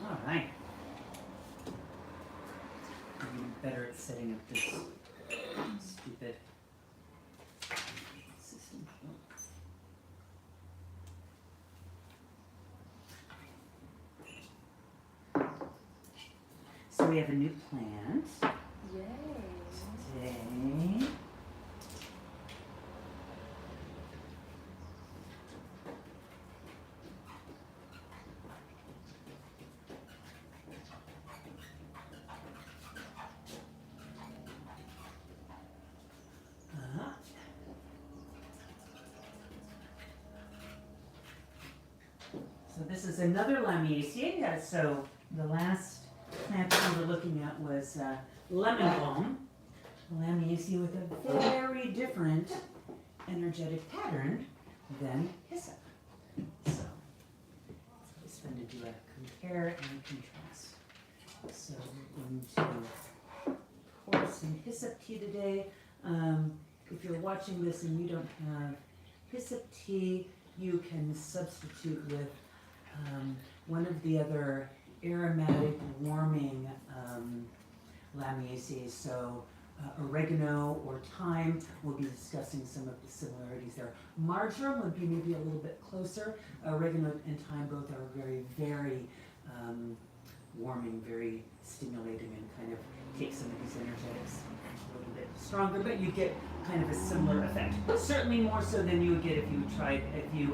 All right. I'm better at setting up this stupid system. So we have a new plant. Yay. Today. So this is another Lamiaceae. So the last plant we were looking at was lemon balm, Lamiaceae with a very different energetic pattern than Hyssop. So it's fun to do a compare and contrast. So we're going to pour some Hyssop tea today. If you're watching this and you don't have Hyssop tea, you can substitute with one of the other aromatic warming Lamiaceae. So oregano or thyme, we'll be discussing some of the similarities there. Marjoram would be maybe a little bit closer. Oregano and thyme both are very, very warming, very stimulating, and kind of take some of these energetics a little bit stronger, but you get kind of a similar effect. Certainly more so than you would get if you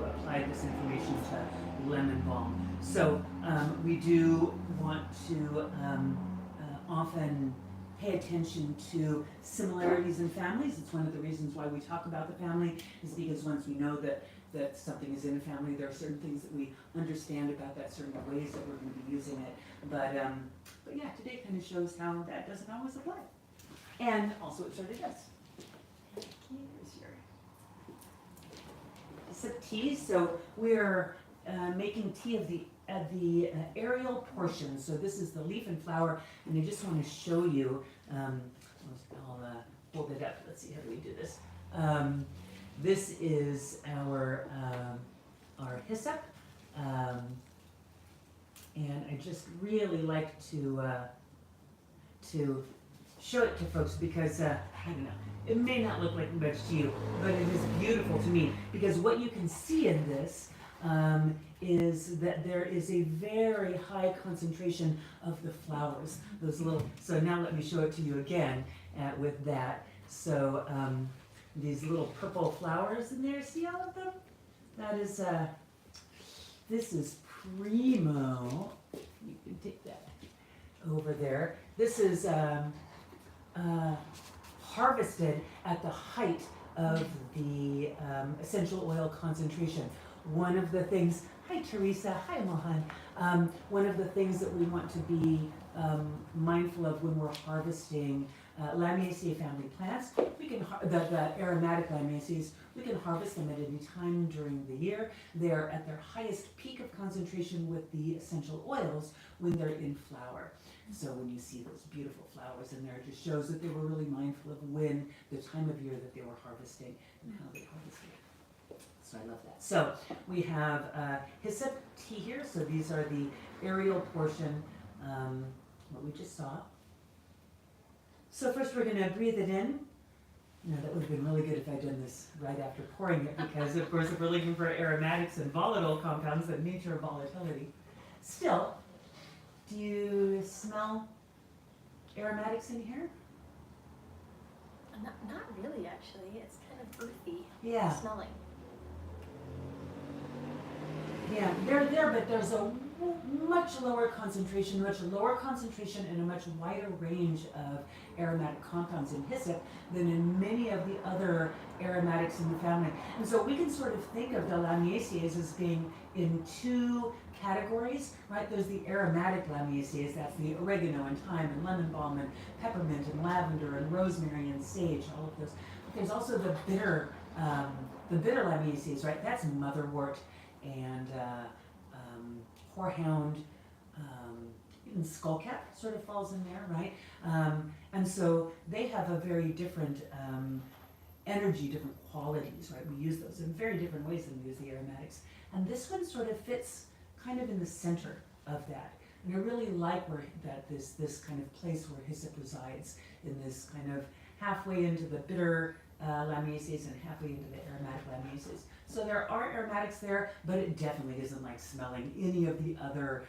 applied this information to lemon balm. So we do want to often pay attention to similarities in families. It's one of the reasons why we talk about the family, is because once we know that something is in a family, there are certain things that we understand about that, certain ways that we're going to be using it. But yeah, today kind of shows how that doesn't always apply. And also it sort of does. Here's your Hyssop tea. So we're making tea of the aerial portion. So this is the leaf and flower, and I just want to show you. I'll hold it up. Let's see, how do we do this? This is our hyssop, and I just really like to show it to folks because I don't know. It may not look like much to you, but it is beautiful to me because what you can see in this is that there is a very high concentration of the flowers. Those little. So now let me show it to you again with that. So these little purple flowers in there. See all of them? That is. This is primo. You can take that over there. This is harvested at the height of the essential oil concentration. One of the things, hi Teresa, hi Mohan. One of the things that we want to be mindful of when we're harvesting Lamiaceae family plants, we can the aromatic Lamiaceae, we can harvest them at any time during the year. They're at their highest peak of concentration with the essential oils when they're in flower. So when you see those beautiful flowers in there, it just shows that they were really mindful of when, the time of year that they were harvesting and how they harvested. So I love that. So we have hyssop tea here. So these are the aerial portion, what we just saw. So first we're going to breathe it in. Now that would have been really good if I'd done this right after pouring it, because of course if we're looking for aromatics and volatile compounds that nature of volatility. Still, do you smell aromatics in here? Not really, actually. It's kind of earthy smelling. Yeah, they're there, but there's a much lower concentration and a much wider range of aromatic compounds in hyssop than in many of the other aromatics in the family. And so we can sort of think of the Lamiaceae as being in two categories, right? There's the aromatic Lamiaceae, that's the oregano and thyme and lemon balm and peppermint and lavender and rosemary and sage, all of those. But there's also the bitter Lamiaceae, right? That's motherwort and horehound, even skullcap sort of falls in there, right? And so they have a very different energy, different qualities, right? We use those in very different ways than we use the aromatics. And this one sort of fits kind of in the center of that. And I really like this kind of place where hyssop resides, in this kind of halfway into the bitter lamiaceae and halfway into the aromatic lamiaceae. So there are aromatics there, but it definitely isn't like smelling any of the other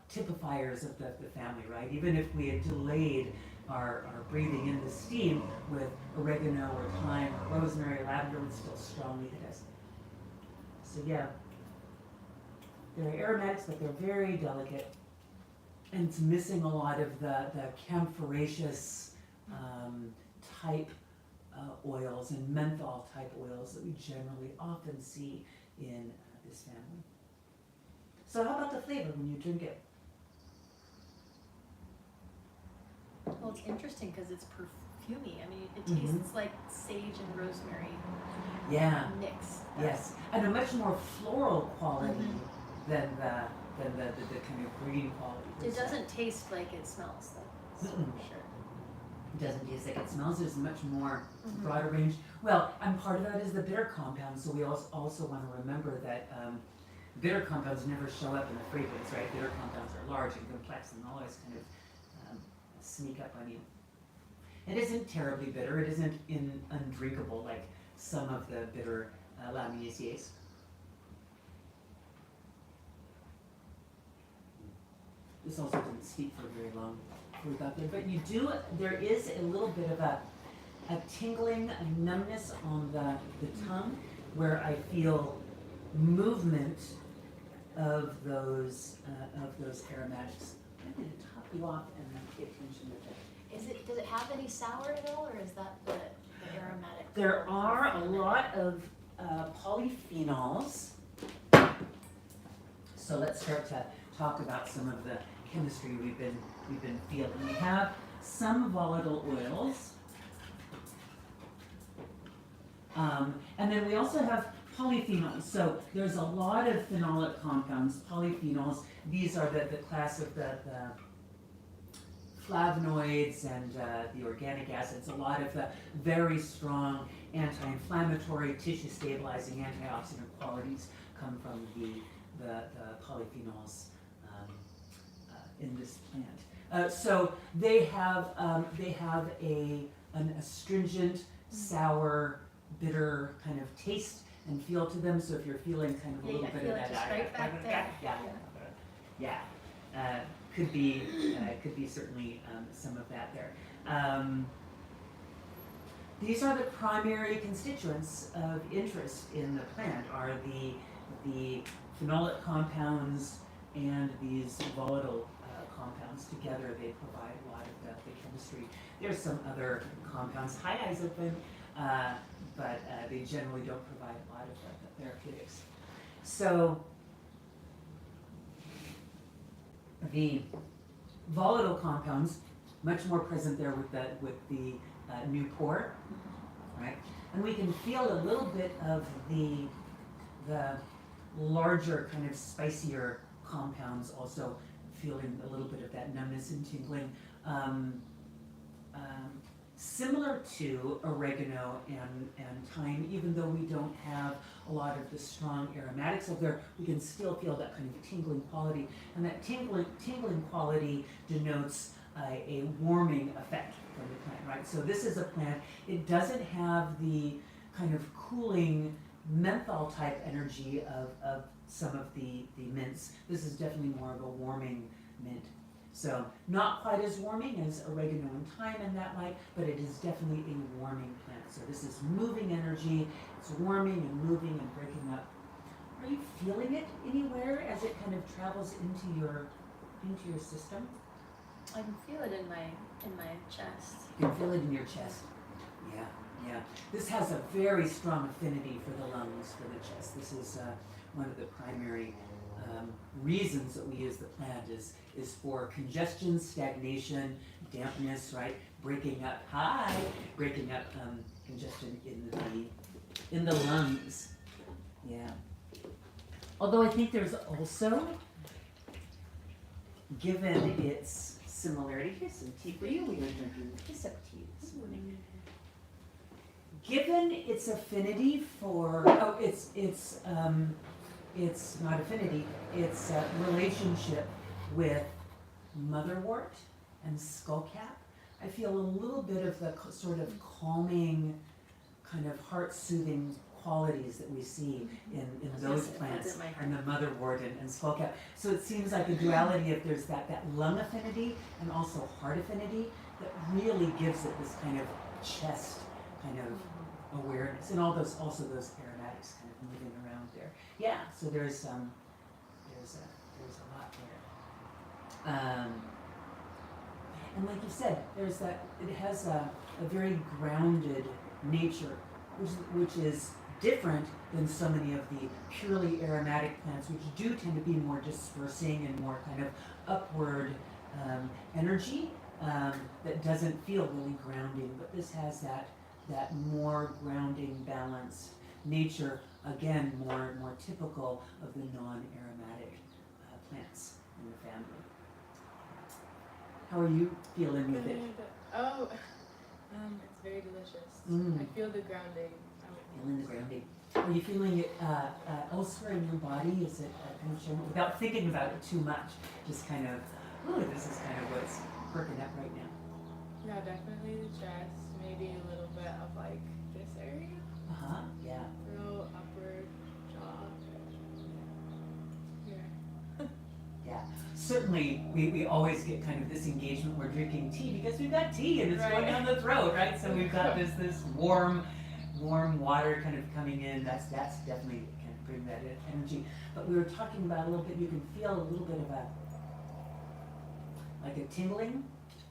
typifiers of the family, right? Even if we had delayed our breathing in the steam with oregano or thyme or rosemary or lavender, would still strongly hit us. So yeah, there are aromatics, but they're very delicate, and it's missing a lot of the camphoraceous type oils and menthol type oils that we generally often see in this family. So how about the flavor when you drink it? Well, it's interesting because it's perfumey. I mean, it tastes like sage and rosemary mix. Yes, and a much more floral quality than the kind of green quality. It doesn't taste like it smells, though. So for sure. It doesn't taste like it smells. There's much more broader range. Well, and part of that is the bitter compounds. So we also want to remember that bitter compounds never show up in the fragrance, right? Bitter compounds are large and complex and always kind of sneak up on you. It isn't terribly bitter. It isn't undrinkable like some of the bitter lamiaceae. This also didn't steep for very long before we got there, but there is a little bit of a tingling, a numbness on the tongue, where I feel movement of those aromatics. I'm going to top you off and then pay attention to that. Does it have any sour at all, or is that the aromatic? There are a lot of polyphenols. So let's start to talk about some of the chemistry we've been feeling. We have some volatile oils, and then we also have polyphenols. So there's a lot of phenolic compounds, polyphenols. These are the class of the flavonoids and the organic acids. A lot of the very strong anti-inflammatory, tissue stabilizing, antioxidant qualities come from the polyphenols in this plant. So they have an astringent, sour, bitter kind of taste and feel to them. So if you're feeling kind of a little bit of that, could be certainly some of that there. These are the primary constituents of interest in the plant, are the phenolic compounds and these volatile compounds. Together they provide a lot of the chemistry. There's some other compounds, high isophen, but they generally don't provide a lot of the therapeutics. So the volatile compounds, much more present there with the new pore, right? And we can feel a little bit of the larger kind of spicier compounds also feeling a little bit of that numbness and tingling. Similar to oregano and thyme, even though we don't have a lot of the strong aromatics of there, we can still feel that kind of tingling quality. And that tingling quality denotes a warming effect from the plant, right? So this is a plant, it doesn't have the kind of cooling menthol type energy of some of the mints. This is definitely more of a warming mint. So not quite as warming as oregano and thyme in that light, but it is definitely a warming plant. So this is moving energy, it's warming and moving and breaking up. Are you feeling it anywhere as it kind of travels into your system? I can feel it in my chest. You can feel it in your chest. Yeah. This has a very strong affinity for the lungs, for the chest. This is one of the primary reasons that we use the plant is for congestion, stagnation, dampness, right? Breaking up congestion in the lungs. Yeah. Although I think there's also, given its similarity, here's some tea for you. We were drinking Hyssop tea this morning. Given its affinity for, it's not affinity, it's a relationship with motherwort and skullcap. I feel a little bit of the sort of calming, kind of heart-soothing qualities that we see in those plants and the motherwort and skullcap. So it seems like a duality if there's that lung affinity and also heart affinity that really gives it this kind of chest kind of awareness, and also those aromatics kind of moving around there. Yeah, so there's a lot there. And like you said, there's that, it has a very grounded nature, which is different than so many of the purely aromatic plants, which do tend to be more dispersing and more kind of upward energy that doesn't feel really grounding. But this has that more grounding, balanced nature, again, more typical of the non-aromatic plants in the family. How are you feeling with it? Oh, it's very delicious. I feel the grounding. Feeling the grounding. Are you feeling it elsewhere in your body? Is it kind of showing, without thinking about it too much, just kind of, oh, this is kind of what's perking up right now? Yeah, definitely the chest. Maybe a little bit of like this area. Yeah. Real upward jaw. Yeah. Yeah. Certainly, we always get kind of this engagement. We're drinking tea because we've got tea and it's going down the throat, right? So we've got this warm water kind of coming in. That's definitely can bring that energy. But we were talking about a little bit. You can feel a little bit of like a tingling,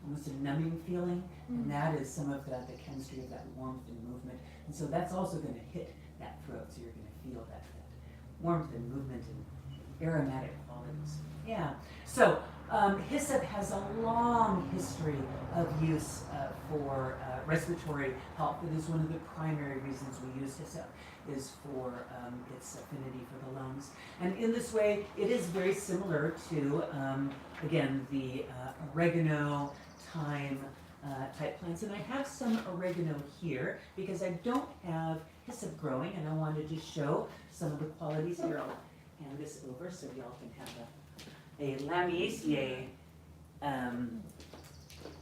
almost a numbing feeling, and that is some of the chemistry of that warmth and movement. And so that's also going to hit that throat. So you're going to feel that warmth and movement and aromatic qualities. Yeah. So hyssop has a long history of use for respiratory health. It is one of the primary reasons we use hyssop is for its affinity for the lungs. And in this way, it is very similar to, again, the oregano, thyme type plants. And I have some oregano here because I don't have hyssop growing, and I wanted to show some of the qualities here. I'll hand this over so y'all can have a Lamiaceae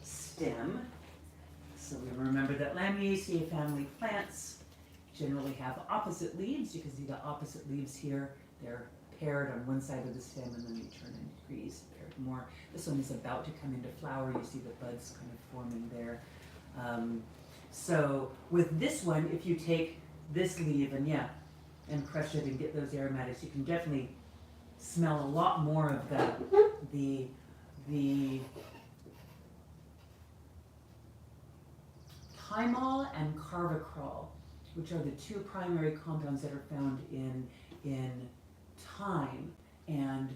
stem. So we remember that Lamiaceae family plants generally have opposite leaves. You can see the opposite leaves here. They're paired on one side of the stem and then they turn in degrees, paired more. This one is about to come into flower. You see the buds kind of forming there. So with this one, if you take this leaf and crush it and get those aromatics, you can definitely smell a lot more of the thymol and carvacrol, which are the two primary compounds that are found in thyme and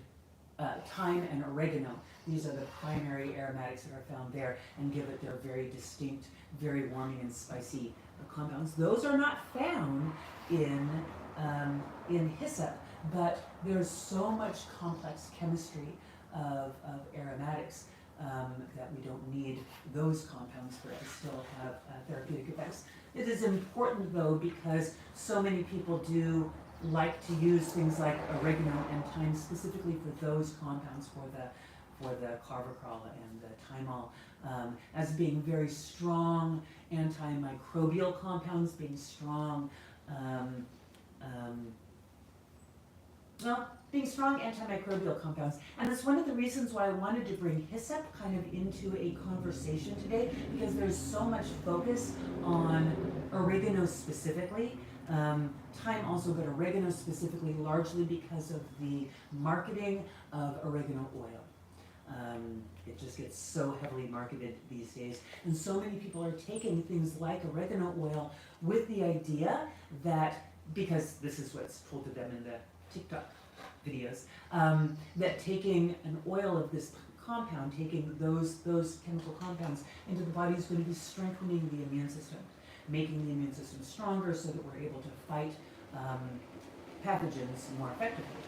oregano. These are the primary aromatics that are found there and give it their very distinct, very warming and spicy compounds. Those are not found in hyssop, but there's so much complex chemistry of aromatics that we don't need those compounds for it to still have therapeutic effects. It is important though because so many people do like to use things like oregano and thyme specifically for those compounds, for the carvacrol and the thymol, as being very strong antimicrobial compounds, being strong being strong antimicrobial compounds. And that's one of the reasons why I wanted to bring hyssop kind of into a conversation today, because there's so much focus on oregano specifically. Thyme also, but oregano specifically, largely because of the marketing of oregano oil. It just gets so heavily marketed these days. And so many people are taking things like oregano oil with the idea that, because this is what's told to them in the TikTok videos, that taking an oil of this compound, taking those chemical compounds into the body is going to be strengthening the immune system, making the immune system stronger so that we're able to fight pathogens more effectively.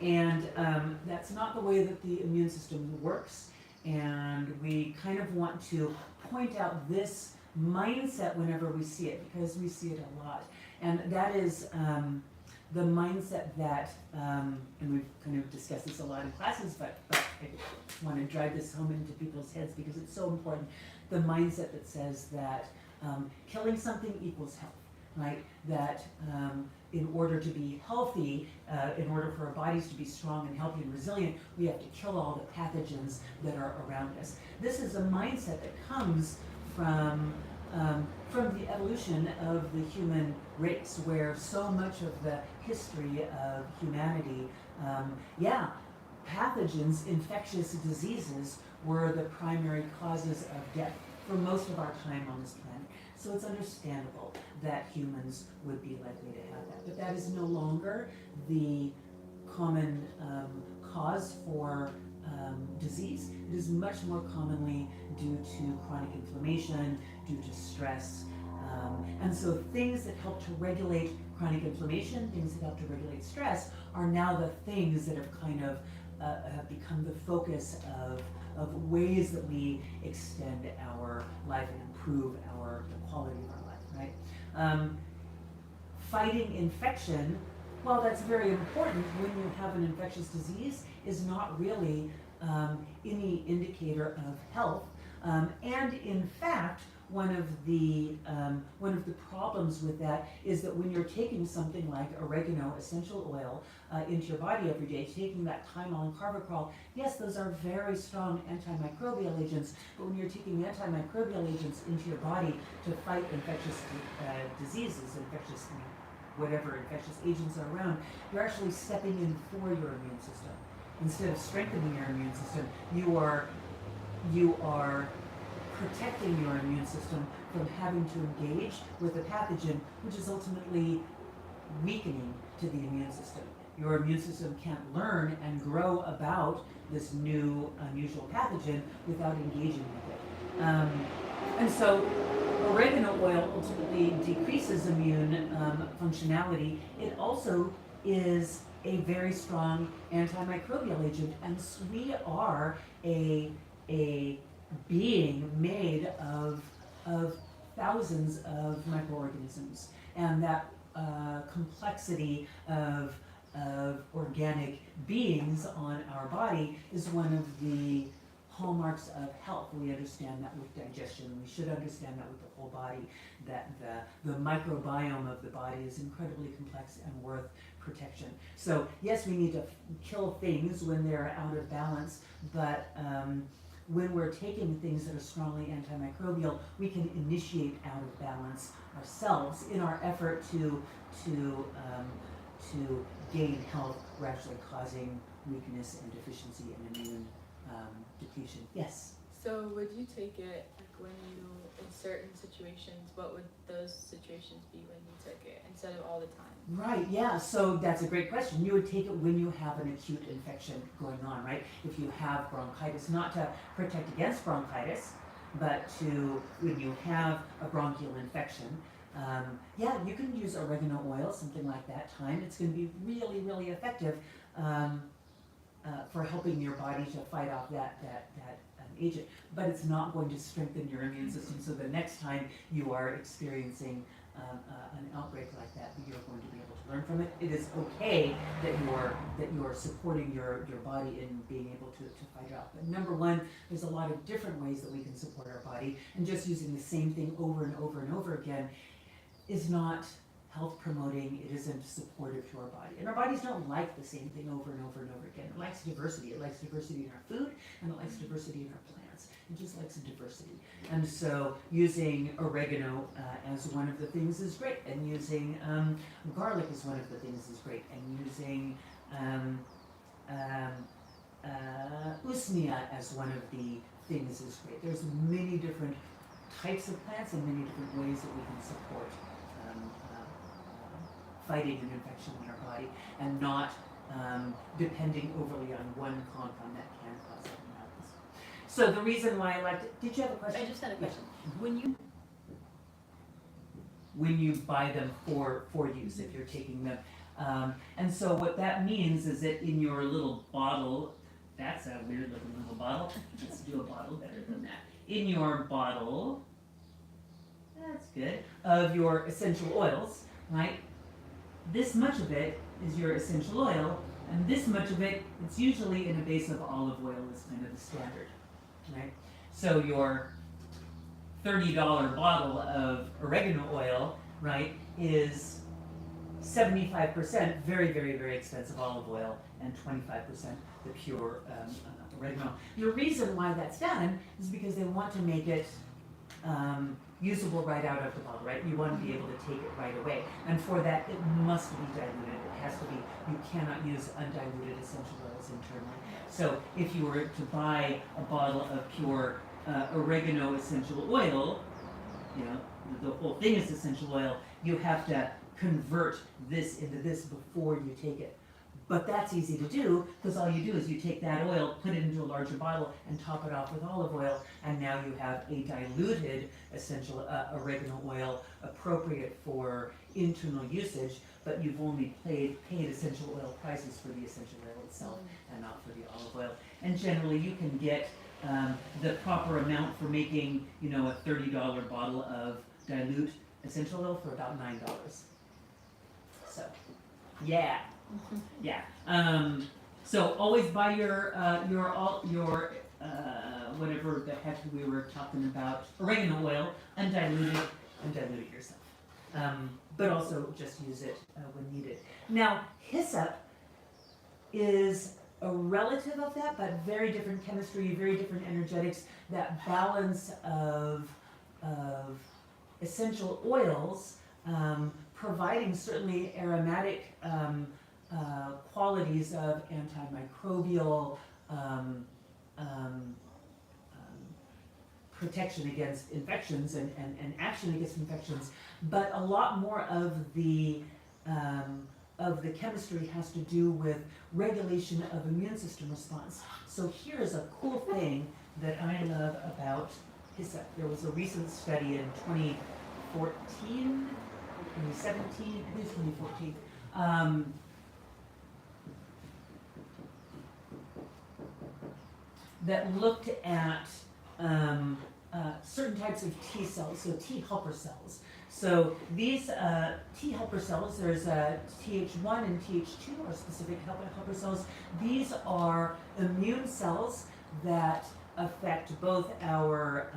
And that's not the way that the immune system works, and we kind of want to point out this mindset whenever we see it, because we see it a lot. And that is the mindset that, and we've kind of discussed this a lot in classes, but I want to drive this home into people's heads because it's so important. The mindset that says that killing something equals health, right? That in order to be healthy, in order for our bodies to be strong and healthy and resilient, we have to kill all the pathogens that are around us. This is a mindset that comes from the evolution of the human race, where so much of the history of humanity, pathogens, infectious diseases were the primary causes of death for most of our time on this planet. So it's understandable that humans would be likely to have that. But that is no longer the common cause for disease. It is much more commonly due to chronic inflammation, due to stress. And so things that help to regulate chronic inflammation, things that help to regulate stress, are now the things that have kind of have become the focus of ways that we extend our life and improve the quality of our life, right? Fighting infection, while that's very important when you have an infectious disease, is not really any indicator of health. And in fact, one of the problems with that is that when you're taking something like oregano essential oil into your body every day, taking that thymol and carvacrol, yes, those are very strong antimicrobial agents, but when you're taking antimicrobial agents into your body to fight infectious diseases, whatever infectious agents are around, you're actually stepping in for your immune system. Instead of strengthening your immune system, you are protecting your immune system from having to engage with a pathogen, which is ultimately weakening to the immune system. Your immune system can't learn and grow about this new unusual pathogen without engaging with it. And so oregano oil ultimately decreases immune functionality. It also is a very strong antimicrobial agent, and we are a being made of thousands of microorganisms, and that complexity of organic beings on our body is one of the hallmarks of health. We understand that with digestion. We should understand that with the whole body, that the microbiome of the body is incredibly complex and worth protection. So yes, we need to kill things when they're out of balance, but when we're taking things that are strongly antimicrobial, we can initiate out of balance ourselves in our effort to gain health. We're actually causing weakness and deficiency and immune depletion. Yes? So would you take it like when you, in certain situations, what would those situations be when you took it instead of all the time? Right, yeah, so that's a great question. You would take it when you have an acute infection going on, right? If you have bronchitis, not to protect against bronchitis, but when you have a bronchial infection, you can use oregano oil, something like that, thyme. It's going to be really, really effective for helping your body to fight off that agent, but it's not going to strengthen your immune system. So the next time you are experiencing an outbreak like that, you're going to be able to learn from it. It is okay that you are supporting your body in being able to fight it off. But number one, there's a lot of different ways that we can support our body, and just using the same thing over and over and over again is not health promoting. It isn't supportive to our body. And our bodies don't like the same thing over and over and over again. It likes diversity. It likes diversity in our food, and it likes diversity in our plants. It just likes diversity. And so using oregano as one of the things is great, and using garlic as one of the things is great, and using usnea as one of the things is great. There's many different types of plants and many different ways that we can support fighting an infection in our body, and not depending overly on one compound that can cause something like this. So the reason why I liked it, did you have a question? I just had a question. Yeah. When you buy them for use, if you're taking them. And so what that means is that in your little bottle, that's a weird looking little bottle. Let's do a bottle better than that. In your bottle, that's good, of your essential oils, right? This much of it is your essential oil, and this much of it, it's usually in a base of olive oil is kind of the standard, right? So your $30 bottle of oregano oil, right, is 75% very, very, very expensive olive oil and 25% the pure oregano. The reason why that's done is because they want to make it usable right out of the bottle, right? You want to be able to take it right away. And for that, it must be diluted. It has to be, you cannot use undiluted essential oils internally. So if you were to buy a bottle of pure oregano essential oil, you know, the whole thing is essential oil, you have to convert this into this before you take it. But that's easy to do, because all you do is you take that oil, put it into a larger bottle, and top it off with olive oil, and now you have a diluted essential oregano oil appropriate for internal usage, but you've only paid essential oil prices for the essential oil itself and not for the olive oil. And generally you can get the proper amount for making, you know, a $30 bottle of dilute essential oil for about $9. So, yeah. Yeah. So always buy your whatever the heck we were talking about, oregano oil, undiluted yourself. But also just use it when needed. Now, hyssop is a relative of that, but very different chemistry, very different energetics. That balance of essential oils, providing certainly aromatic qualities of antimicrobial protection against infections and action against infections, but a lot more of the chemistry has to do with regulation of immune system response. So here's a cool thing that I love about hyssop. There was a recent study in 2014, 2017, I think it's 2014. That looked at certain types of T cells, so T helper cells. So these T helper cells, there's Th1 and Th2 are specific helper cells. These are immune cells that affect both our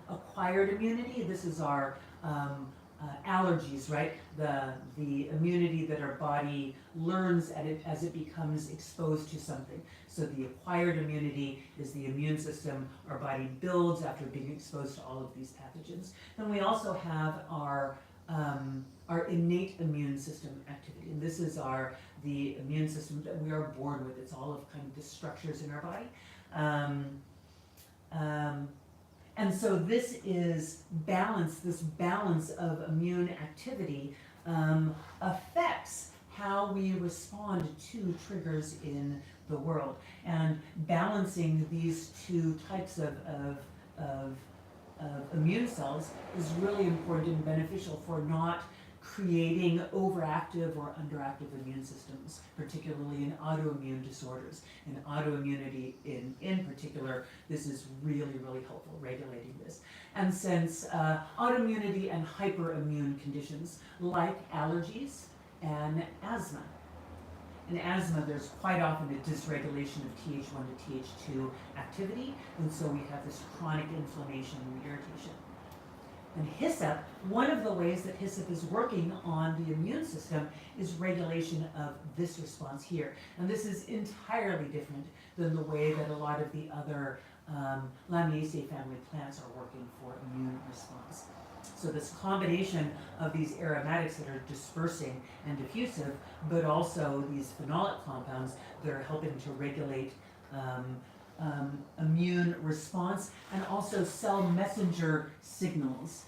acquired immunity. This is our allergies, right? The immunity that our body learns as it becomes exposed to something. So the acquired immunity is the immune system our body builds after being exposed to all of these pathogens. Then we also have our innate immune system activity, and this is the immune system that we are born with. It's all of kind of the structures in our body. And so this balance of immune activity affects how we respond to triggers in the world. And balancing these two types of immune cells is really important and beneficial for not creating overactive or underactive immune systems, particularly in autoimmune disorders. In autoimmunity in particular, this is really, really helpful, regulating this. And since autoimmunity and hyperimmune conditions like allergies and asthma. In asthma, there's quite often a dysregulation of Th1 to Th2 activity, and so we have this chronic inflammation and irritation. And hyssop, one of the ways that hyssop is working on the immune system is regulation of this response here. And this is entirely different than the way that a lot of the other Lamiaceae family plants are working for immune response. So this combination of these aromatics that are dispersing and diffusive, but also these phenolic compounds that are helping to regulate immune response and also cell messenger signals.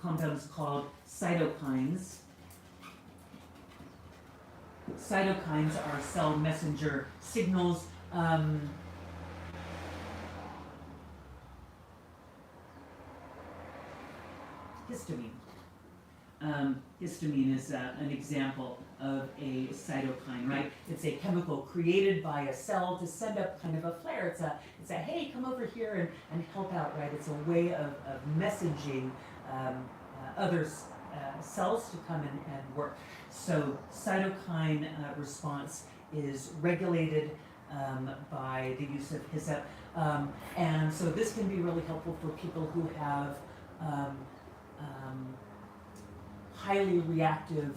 Compounds called cytokines. Cytokines are cell messenger signals. Histamine. Histamine is an example of a cytokine, right? It's a chemical created by a cell to send up kind of a flare. It's a hey, come over here and help out, right? It's a way of messaging other cells to come in and work. So cytokine response is regulated by the use of Hyssop. And so this can be really helpful for people who have highly reactive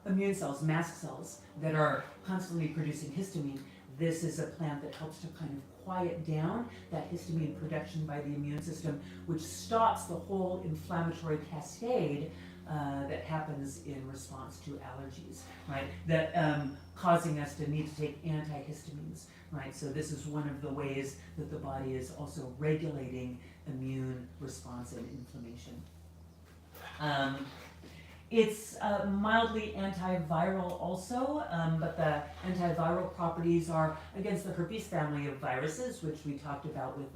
immune cells, mast cells, that are constantly producing histamine. This is a plant that helps to kind of quiet down that histamine production by the immune system, which stops the whole inflammatory cascade that happens in response to allergies, right? That causing us to need to take antihistamines, right? So this is one of the ways that the body is also regulating immune response and inflammation. It's mildly antiviral also, but the antiviral properties are against the herpes family of viruses, which we talked about with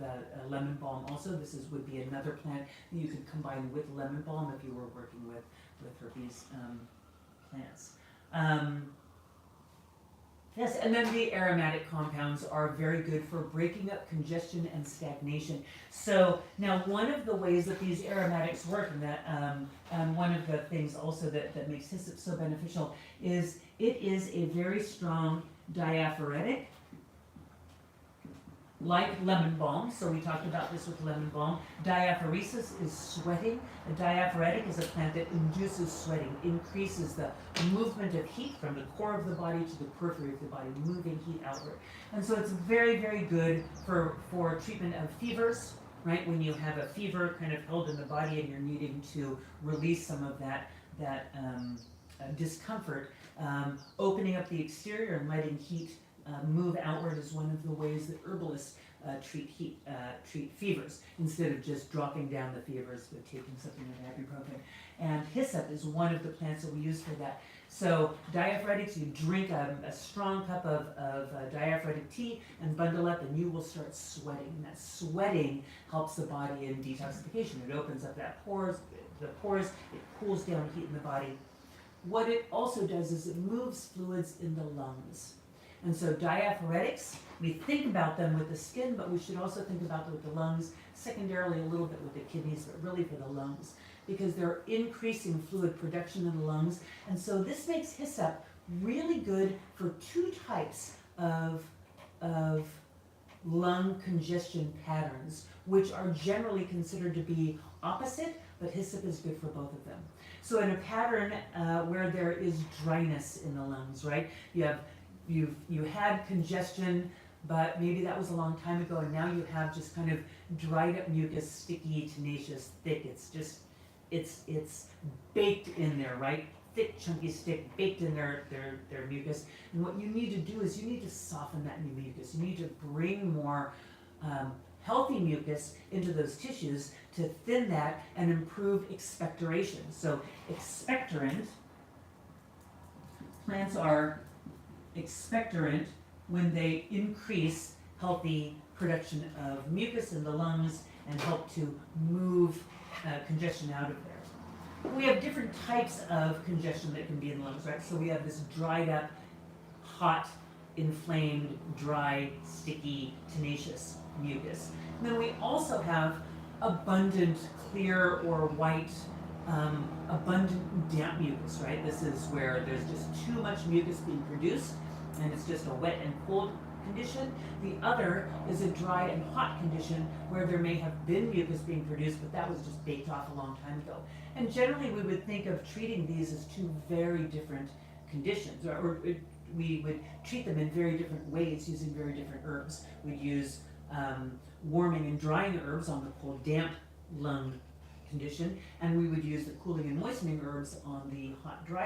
lemon balm also. This would be another plant that you could combine with lemon balm if you were working with herpes plants. Yes, and then the aromatic compounds are very good for breaking up congestion and stagnation. So now one of the ways that these aromatics work, and that one of the things also that makes Hyssop so beneficial, is it is a very strong diaphoretic, like lemon balm. So we talked about this with lemon balm. Diaphoresis is sweating. A diaphoretic is a plant that induces sweating, increases the movement of heat from the core of the body to the periphery of the body, moving heat outward. And so it's very, very good for treatment of fevers, right? When you have a fever kind of held in the body and you're needing to release some of that discomfort, opening up the exterior and letting heat move outward is one of the ways that herbalists treat fevers, instead of just dropping down the fevers with taking something like ibuprofen. And hyssop is one of the plants that we use for that. So diaphoretics, you drink a strong cup of diaphoretic tea and bundle up, and you will start sweating. And that sweating helps the body in detoxification. It opens up the pores, it cools down heat in the body. What it also does is it moves fluids in the lungs. And so diaphoretics, we think about them with the skin, but we should also think about them with the lungs, secondarily a little bit with the kidneys, but really for the lungs, because they're increasing fluid production in the lungs. And so this makes hyssop really good for two types of lung congestion patterns, which are generally considered to be opposite, but hyssop is good for both of them. So in a pattern where there is dryness in the lungs, right? You had congestion, but maybe that was a long time ago, and now you have just kind of dried up mucus, sticky, tenacious, thick. It's baked in there, right? Thick, chunky stick, baked in their mucus. And what you need to do is you need to soften that mucus. You need to bring more healthy mucus into those tissues to thin that and improve expectoration. So expectorant, plants are expectorant when they increase healthy production of mucus in the lungs and help to move congestion out of there. We have different types of congestion that can be in the lungs, right? So we have this dried up, hot, inflamed, dry, sticky, tenacious mucus. And then we also have abundant, clear or white, abundant damp mucus, right? This is where there's just too much mucus being produced and it's just a wet and cold condition. The other is a dry and hot condition where there may have been mucus being produced, but that was just baked off a long time ago. And generally we would think of treating these as two very different conditions, or we would treat them in very different ways using very different herbs. We'd use warming and drying herbs on the cold, damp lung condition, and we would use the cooling and moistening herbs on the hot, dry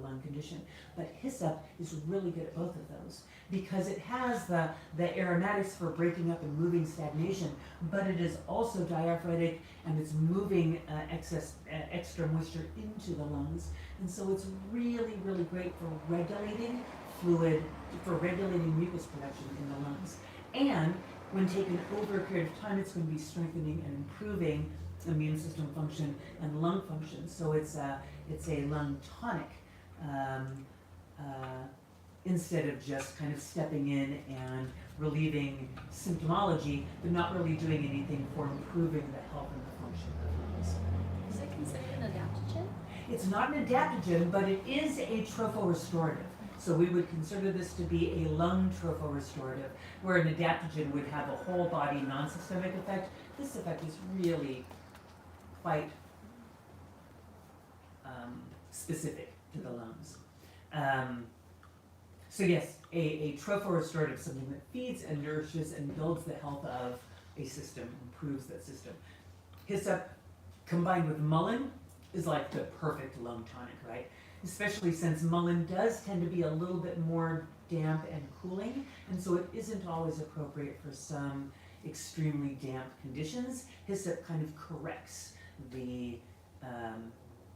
lung condition. But hyssop is really good at both of those because it has the aromatics for breaking up and moving stagnation, but it is also diaphoretic and it's moving extra moisture into the lungs. And so it's really, really great for regulating fluid, for regulating mucus production in the lungs. And when taken over a period of time, it's going to be strengthening and improving immune system function and lung function. So it's a lung tonic instead of just kind of stepping in and relieving symptomology, but not really doing anything for improving the health and the function of the lungs. Is it considered an adaptogen? It's not an adaptogen, but it is a trophorestorative. So we would consider this to be a lung trophorestorative, where an adaptogen would have a whole body non-systemic effect. This effect is really quite specific to the lungs. So yes, a trophorestorative, something that feeds and nourishes and builds the health of a system, improves that system. Hyssop combined with mullein is like the perfect lung tonic, right? Especially since mullein does tend to be a little bit more damp and cooling, and so it isn't always appropriate for some extremely damp conditions. Hyssop kind of corrects the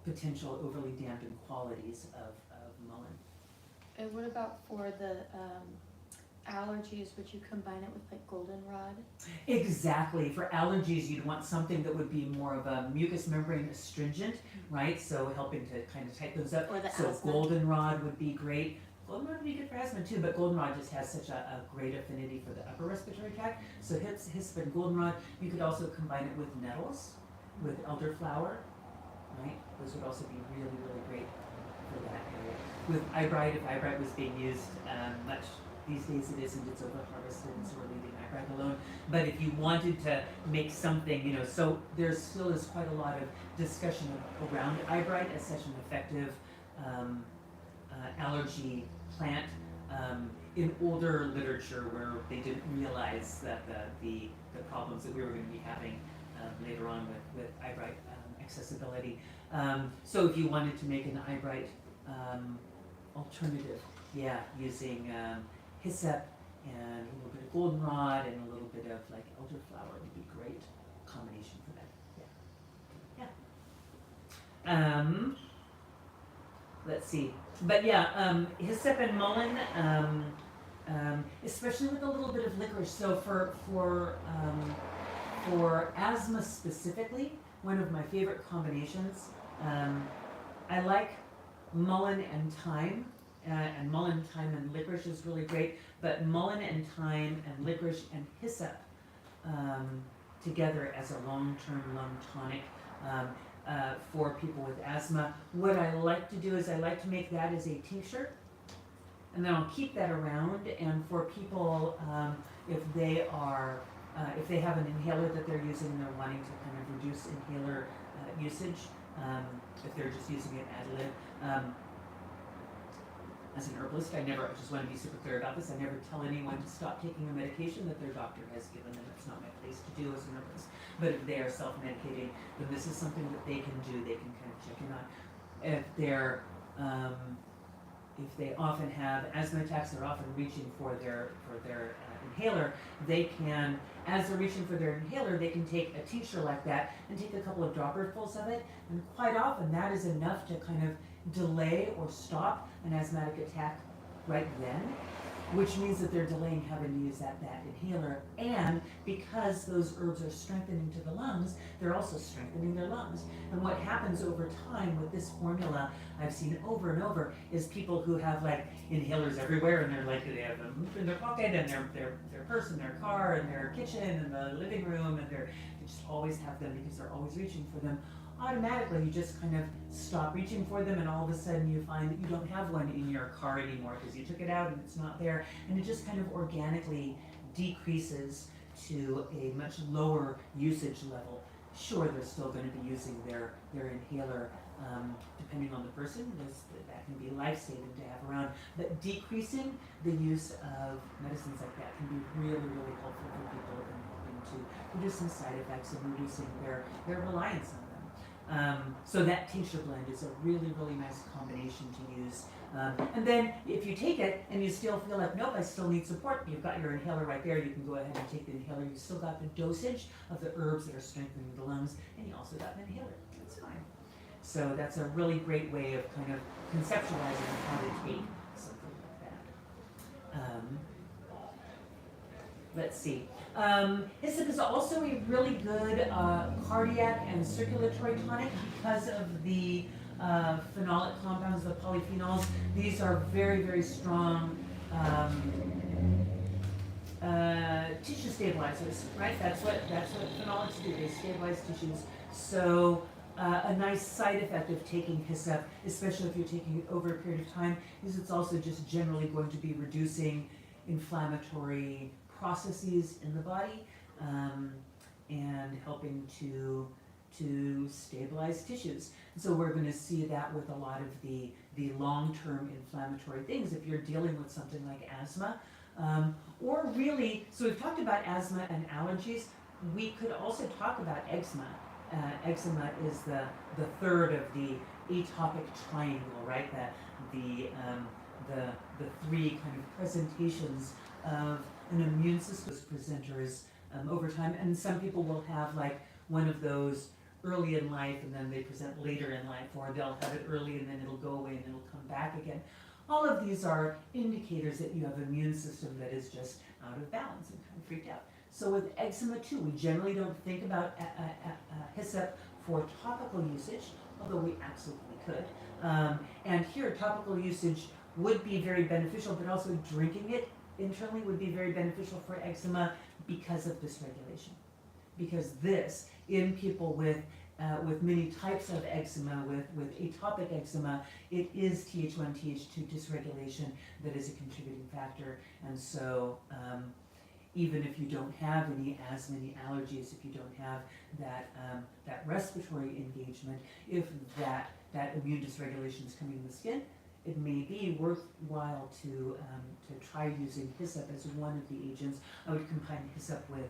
potential overly dampened qualities of mullein. And what about for the allergies? Would you combine it with like goldenrod? Exactly. For allergies, you'd want something that would be more of a mucous membrane astringent, right? So helping to kind of tighten those up. Or the So asthma. goldenrod would be great. Goldenrod would be good for asthma too, but goldenrod just has such a great affinity for the upper respiratory tract. So hyssop and goldenrod. You could also combine it with nettles, with elderflower, right? Those would also be really, really great for that area. With eyebright, if eyebright was being used much these days, it isn't. It's over harvested, and so we're leaving eyebright alone. But if you wanted to make something, so there still is quite a lot of discussion around eyebright as such an effective allergy plant. In older literature, where they didn't realize that the problems that we were going to be having later on with eyebright accessibility. So if you wanted to make an eyebright alternative, using hyssop and a little bit of goldenrod and a little bit of like elderflower would be great combination for that. Let's see, but hyssop and mullein, especially with a little bit of licorice. So for asthma specifically, one of my favorite combinations, I like mullein and thyme. And mullein, thyme, and licorice is really great, but mullein and thyme and licorice and hyssop together as a long-term lung tonic for people with asthma. What I like to do is I like to make that as a tincture, and then I'll keep that around. And for people, if they have an inhaler that they're using and they're wanting to kind of reduce inhaler usage, if they're just using it ad lib. As an herbalist, I just want to be super clear about this. I never tell anyone to stop taking a medication that their doctor has given them. It's not my place to do as an herbalist. But if they are self-medicating, then this is something that they can do. They can kind of check in on. If they often have asthma attacks, they're often reaching for their inhaler. They can, as they're reaching for their inhaler, they can take a tincture like that and take a couple of dropperfuls of it. And quite often, that is enough to kind of delay or stop an asthmatic attack right then, which means that they're delaying having to use that inhaler. And because those herbs are strengthening to the lungs, they're also strengthening their lungs. And what happens over time with this formula, I've seen over and over, is people who have like inhalers everywhere, and they have them in their pocket and their purse and their car and their kitchen and the living room, and they just always have them because they're always reaching for them. Automatically, you just kind of stop reaching for them, and all of a sudden you find that you don't have one in your car anymore because you took it out and it's not there, and it just kind of organically decreases to a much lower usage level. Sure, they're still going to be using their inhaler, depending on the person. That can be life-saving to have around, but decreasing the use of medicines like that can be really, really helpful for people in helping to reduce some side effects and reducing their reliance on them. So that tincture blend is a really, really nice combination to use. And then if you take it and you still feel like, nope, I still need support, you've got your inhaler right there, you can go ahead and take the inhaler. You still got the dosage of the herbs that are strengthening the lungs, and you also got an inhaler. That's fine. So that's a really great way of kind of conceptualizing how to take something like that. Let's see. Hyssop is also a really good cardiac and circulatory tonic because of the phenolic compounds, the polyphenols. These are very, very strong tissue stabilizers, right? That's what phenolics do. They stabilize tissues. So a nice side effect of taking Hyssop, especially if you're taking it over a period of time, is it's also just generally going to be reducing inflammatory processes in the body, and helping to stabilize tissues. So we're going to see that with a lot of the long-term inflammatory things. If you're dealing with something like asthma, or really, so we've talked about asthma and allergies. We could also talk about eczema. Eczema is the third of the atopic triangle, right? The three kind of presentations of an immune system presenters over time. And some people will have like one of those early in life and then they present later in life, or they'll have it early and then it'll go away and it'll come back again. All of these are indicators that you have an immune system that is just out of balance and kind of freaked out. So with eczema too, we generally don't think about Hyssop for topical usage, although we absolutely could. And here, topical usage would be very beneficial, but also drinking it internally would be very beneficial for eczema because of dysregulation. Because this, in people with many types of eczema, with atopic eczema, it is Th1, Th2 dysregulation that is a contributing factor. And so even if you don't have any asthma, any allergies, if you don't have that respiratory engagement, if that immune dysregulation is coming in the skin, it may be worthwhile to try using Hyssop as one of the agents. I would combine Hyssop with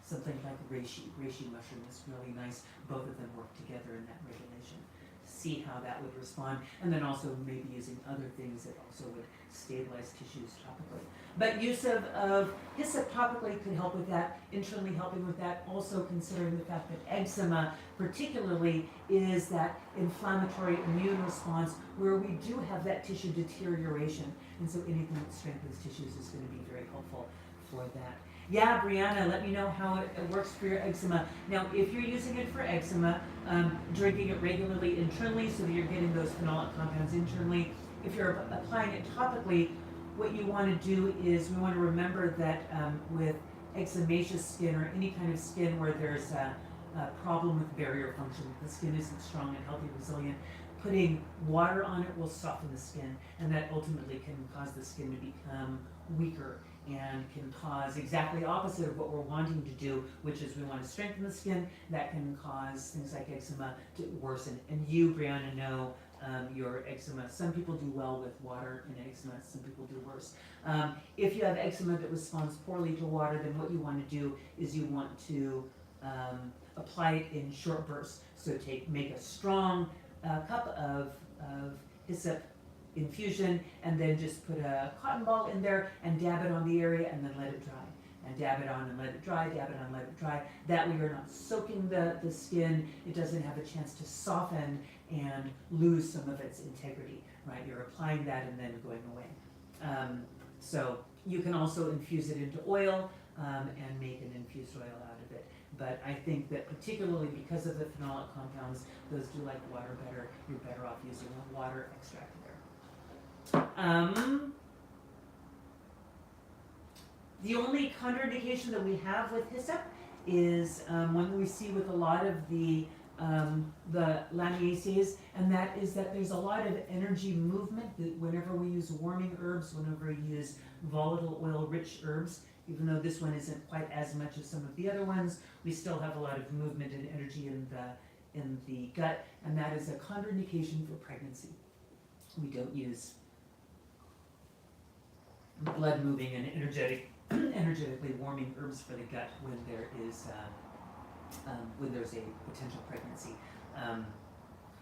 something like reishi. Reishi mushroom is really nice. Both of them work together in that regulation. See how that would respond, and then also maybe using other things that also would stabilize tissues topically. But use of Hyssop topically could help with that, internally helping with that, also considering the fact that eczema particularly is that inflammatory immune response where we do have that tissue deterioration, and so anything that strengthens tissues is going to be very helpful for that. Yeah, Brianna, let me know how it works for your eczema. Now, if you're using it for eczema, drinking it regularly internally so that you're getting those phenolic compounds internally. If you're applying it topically, what you want to do is we want to remember that with eczemaceous skin or any kind of skin where there's a problem with barrier function, the skin isn't strong and healthy, resilient, putting water on it will soften the skin, and that ultimately can cause the skin to become weaker and can cause exactly opposite of what we're wanting to do, which is we want to strengthen the skin. That can cause things like eczema to worsen. And you, Brianna, know your eczema. Some people do well with water in eczema, some people do worse. If you have eczema that responds poorly to water, then what you want to do is you want to apply it in short bursts. So make a strong cup of Hyssop infusion, and then just put a cotton ball in there and dab it on the area and then let it dry. And dab it on and let it dry, dab it on, let it dry. That way you're not soaking the skin, it doesn't have a chance to soften and lose some of its integrity, right? You're applying that and then going away. So you can also infuse it into oil and make an infused oil out of it. But I think that particularly because of the phenolic compounds, those do like water better. You're better off using a water extract there. The only contraindication that we have with Hyssop is one we see with a lot of the Lamiaceae, and that is that there's a lot of energy movement. That whenever we use warming herbs, whenever we use volatile oil-rich herbs, even though this one isn't quite as much as some of the other ones, we still have a lot of movement and energy in the gut, and that is a contraindication for pregnancy. We don't use blood moving and energetically warming herbs for the gut when there's a potential pregnancy.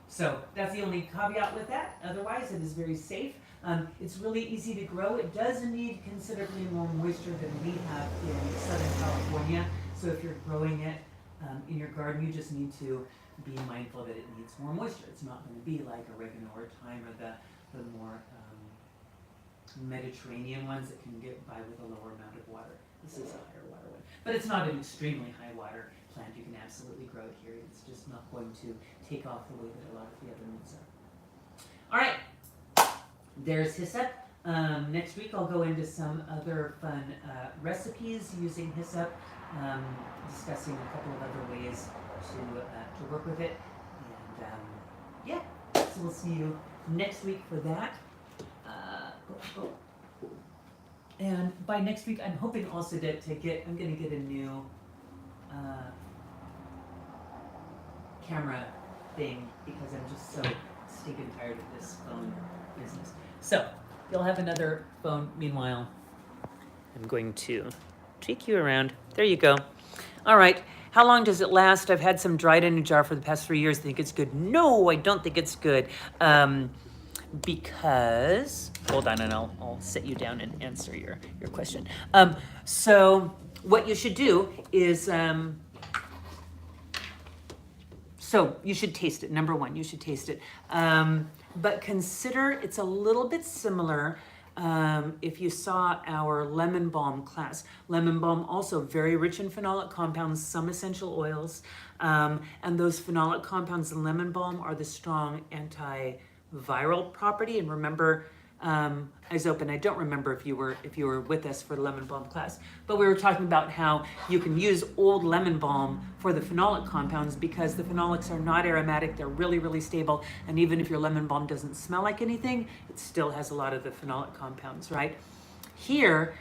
So that's the only caveat with that. Otherwise, it is very safe. It's really easy to grow. It does need considerably more moisture than we have in Southern California. So if you're growing it in your garden, you just need to be mindful that it needs more moisture. It's not going to be like oregano or thyme or the more Mediterranean ones that can get by with a lower amount of water. This is a higher water one. But it's not an extremely high water plant. You can absolutely grow it here. It's just not going to take off the way that a lot of the other ones are. All right, there's Hyssop. Next week I'll go into some other fun recipes using Hyssop, discussing a couple of other ways to work with it. And yeah, so we'll see you next week for that. And by next week, I'm hoping also I'm going to get a new camera thing because I'm just so stinking tired of this phone business. So, you'll have another phone. Meanwhile, I'm going to take you around. There you go. All right. How long does it last? I've had some dried in a jar for the past 3 years. I think it's good. No, I don't think it's good. Because, hold on, and I'll sit you down and answer your question. So what you should do is, so you should taste it. Number one, you should taste it. But consider it's a little bit similar. If you saw our lemon balm class, lemon balm also very rich in phenolic compounds, some essential oils, and those phenolic compounds in lemon balm are the strong antiviral property. And remember, Hyssop, and I don't remember if you were with us for the lemon balm class, but we were talking about how you can use old lemon balm for the phenolic compounds because the phenolics are not aromatic, they're really, really stable, and even if your lemon balm doesn't smell like anything, it still has a lot of the phenolic compounds, right? Here,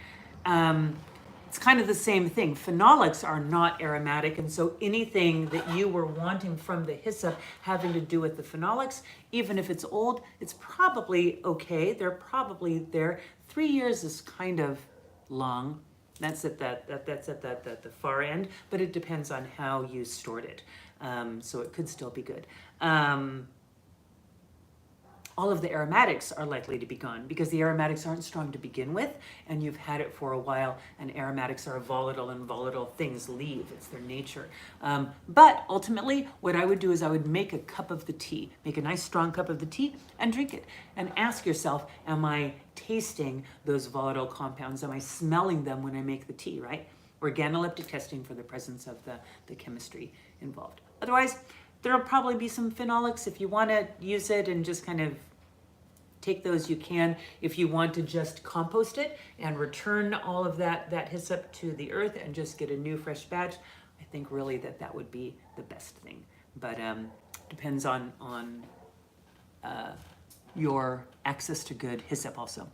it's kind of the same thing. Phenolics are not aromatic, and so anything that you were wanting from the Hyssop having to do with the phenolics, even if it's old, it's probably okay. They're probably there. 3 years is kind of long. That's at the far end, but it depends on how you stored it. So it could still be good. All of the aromatics are likely to be gone because the aromatics aren't strong to begin with, and you've had it for a while, and aromatics are volatile, and volatile things leave. It's their nature. But ultimately, what I would do is I would make a cup of the tea, make a nice strong cup of the tea, and drink it. And ask yourself, am I tasting those volatile compounds? Am I smelling them when I make the tea, right? Organoleptic testing for the presence of the chemistry involved. Otherwise, there'll probably be some phenolics. If you want to use it and just kind of take those, you can. If you want to just compost it and return all of that Hyssop to the earth and just get a new fresh batch, I think really that would be the best thing. But depends on your access to good Hyssop also.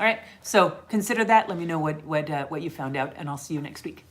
All right, so consider that. Let me know what you found out, and I'll see you next week.